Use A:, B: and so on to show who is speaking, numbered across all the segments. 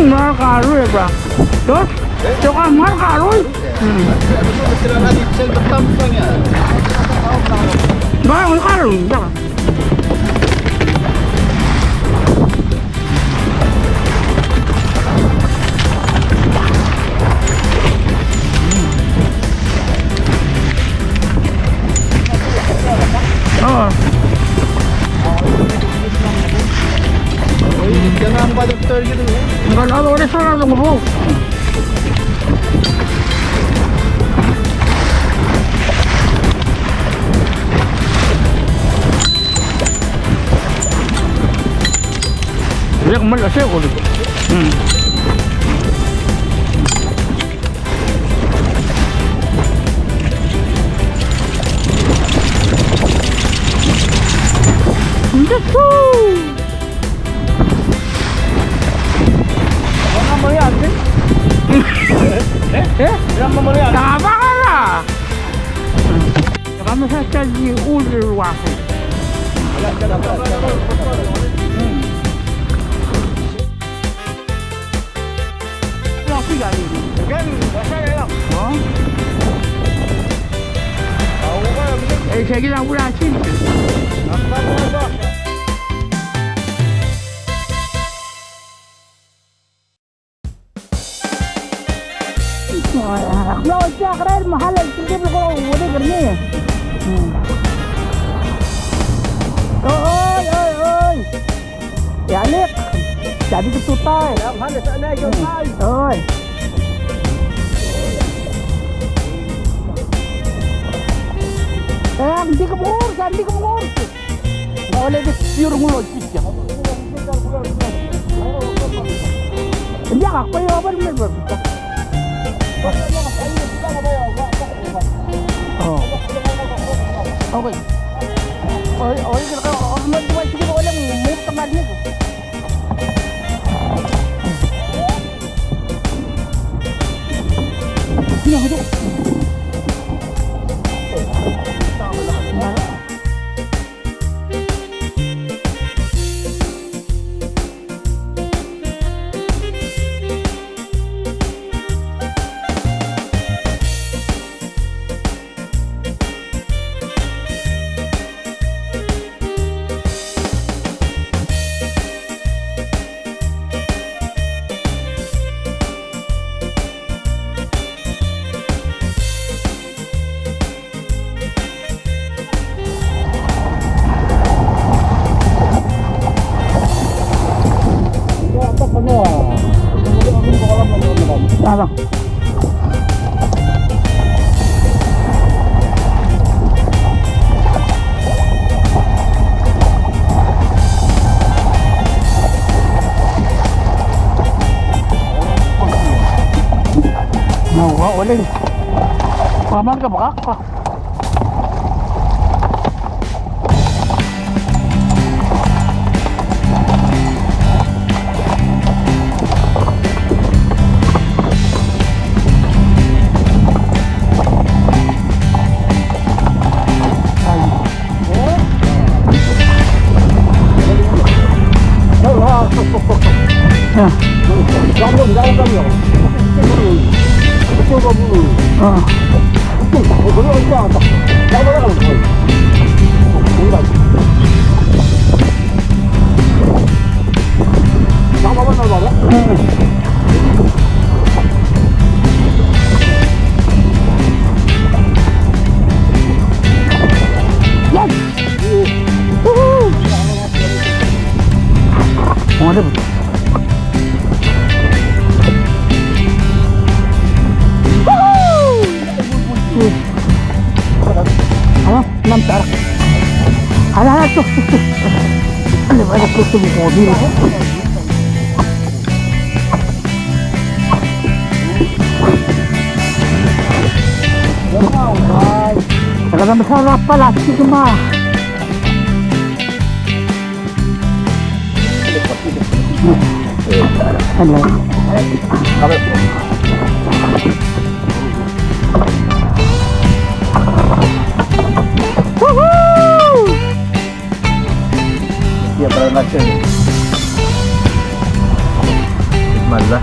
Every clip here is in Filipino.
A: Markaroy bro. Dos, coba markaroy. Markaroy, jangan. Oh.
B: Jangan lupa dokter gitu.
A: Enggak ada orang sana dong bro. Dia kembali asyik kok. تعبانة رمسة تجي أول الواحد لا في قاعدين ايه شايلين أول عشرين لو جاء غير المحل تجيب له ودي قرنيه ôi يعني chả đi tụt tay محل سأنا جو tay ôi di kebur jangan di kebur oleh di pure ngolojik ya dia apa ya bener oh oke oh ini kalau orang tua itu boleh mau temannya ini ada Ano? Nawa ulit. Paman ka baka ka. enam tarak. Ala to. Ano ba na gusto mo ko din? Talagang masarap pala, sige ma. Ano? Woohoo!
B: Ya para natin. Malas.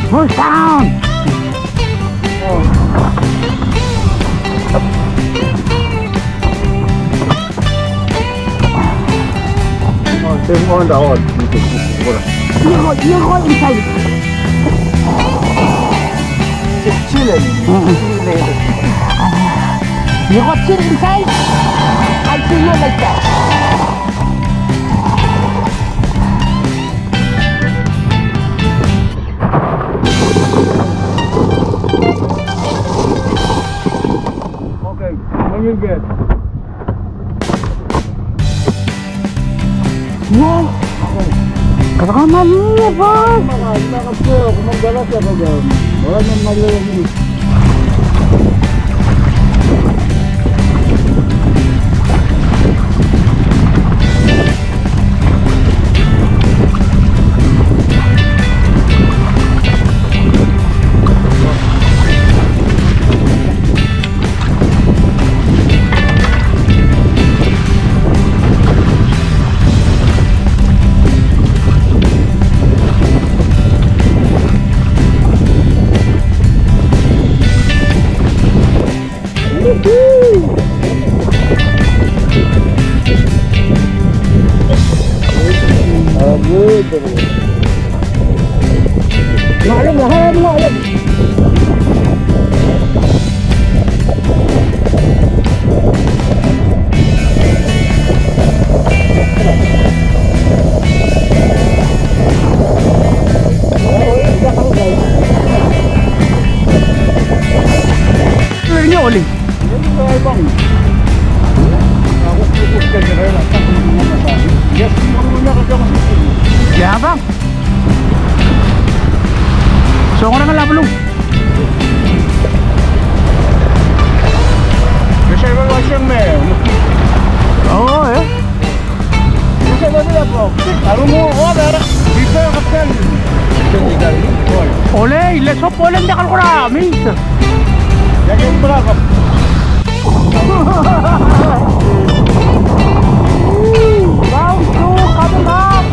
A: Push down!
B: Same on the hot.
A: You go inside.
B: Chilling.
A: You go chill inside. I see you like that.
B: Okay, when you get.
A: Wow! Kasama niya ba?
B: Nakapuro, kung magdala siya ka dyan. Wala nang maglalagay.
A: Malam lah, malam. Lernya oli. Ya bang. So ako na nga labalo.
B: Kasi wala siyang may.
A: Oo eh.
B: Kasi wala po. Aro mo, wala. Dito kapten.
A: Ole, ilesop ole hindi ka kurami.
B: Yan yung bravo.
A: Round 2 coming up.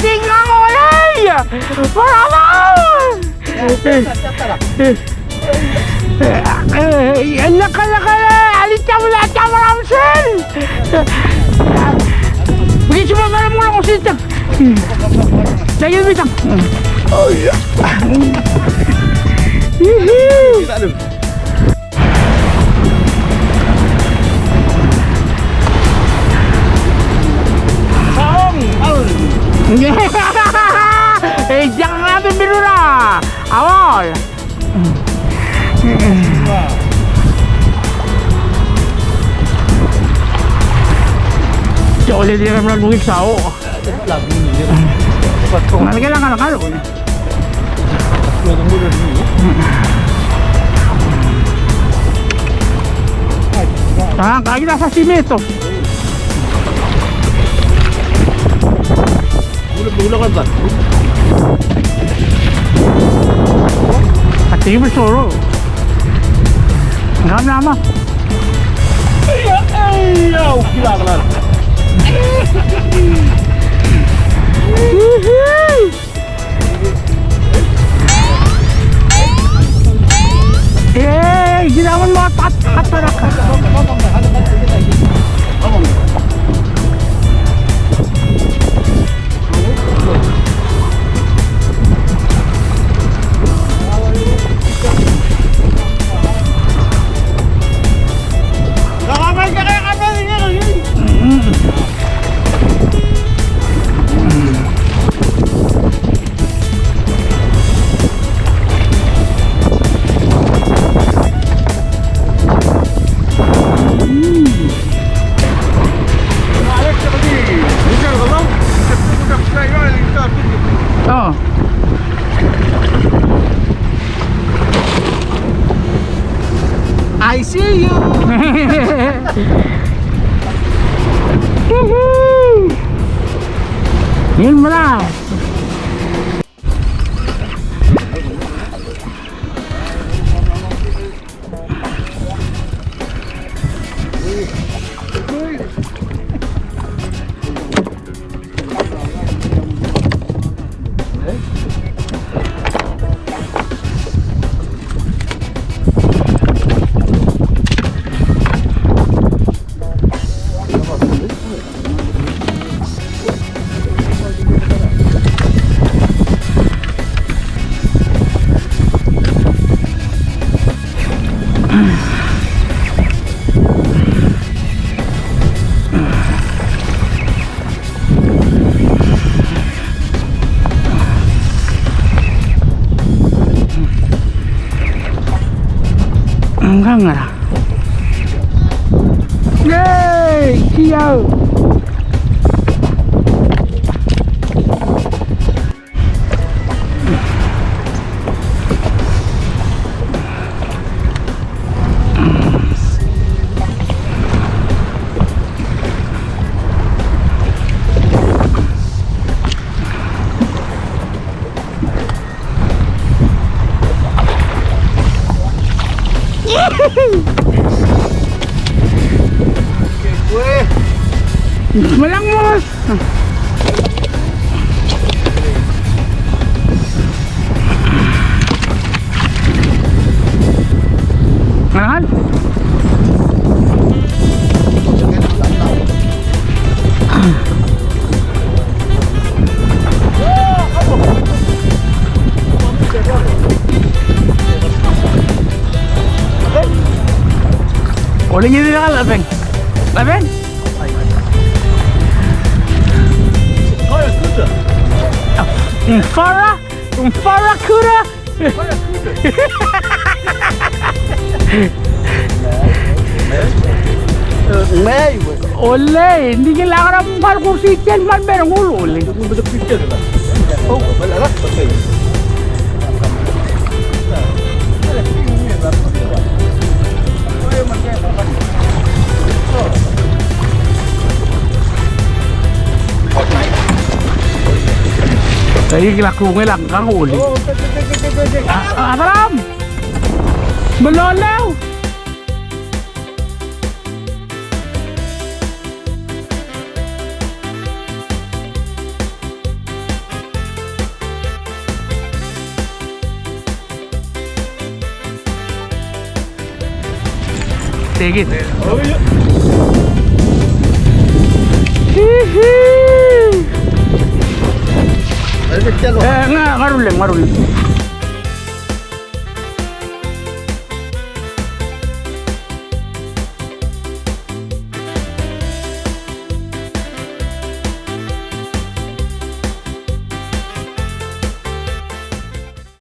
A: Singang olay! Paraman! Laka-laka na! Alit-tawala! Tamaramsin! Bigyan siya mamaram mo lang kung sintag! Lagyan bitang! Oh yeah! Eh, jangan natin biro na! Awal! So, ulit din naman nagugig sa ako. Nalagyan lang ka. Kaya nasa simento.
B: Bulag-bulag ka ba?
A: Pati bersoro. Ngam nama.
B: Gila kelar.
A: Ginawan mo at ka. Oh.
B: I see you.
A: Yun mo na. Enggak lah. Yeay, ciao. Melangmus. Kan? Oleh ini kan labeng. Labeng? Farah Cuda. Oleh, hindi kailangan ng mahal kung sityan man merong ulo. Oleh.
B: Oh, balarat.
A: Kaya kilakungay lang kang uli. Ataram! Malolaw! Sige. Hihi! Nga, ngaruling.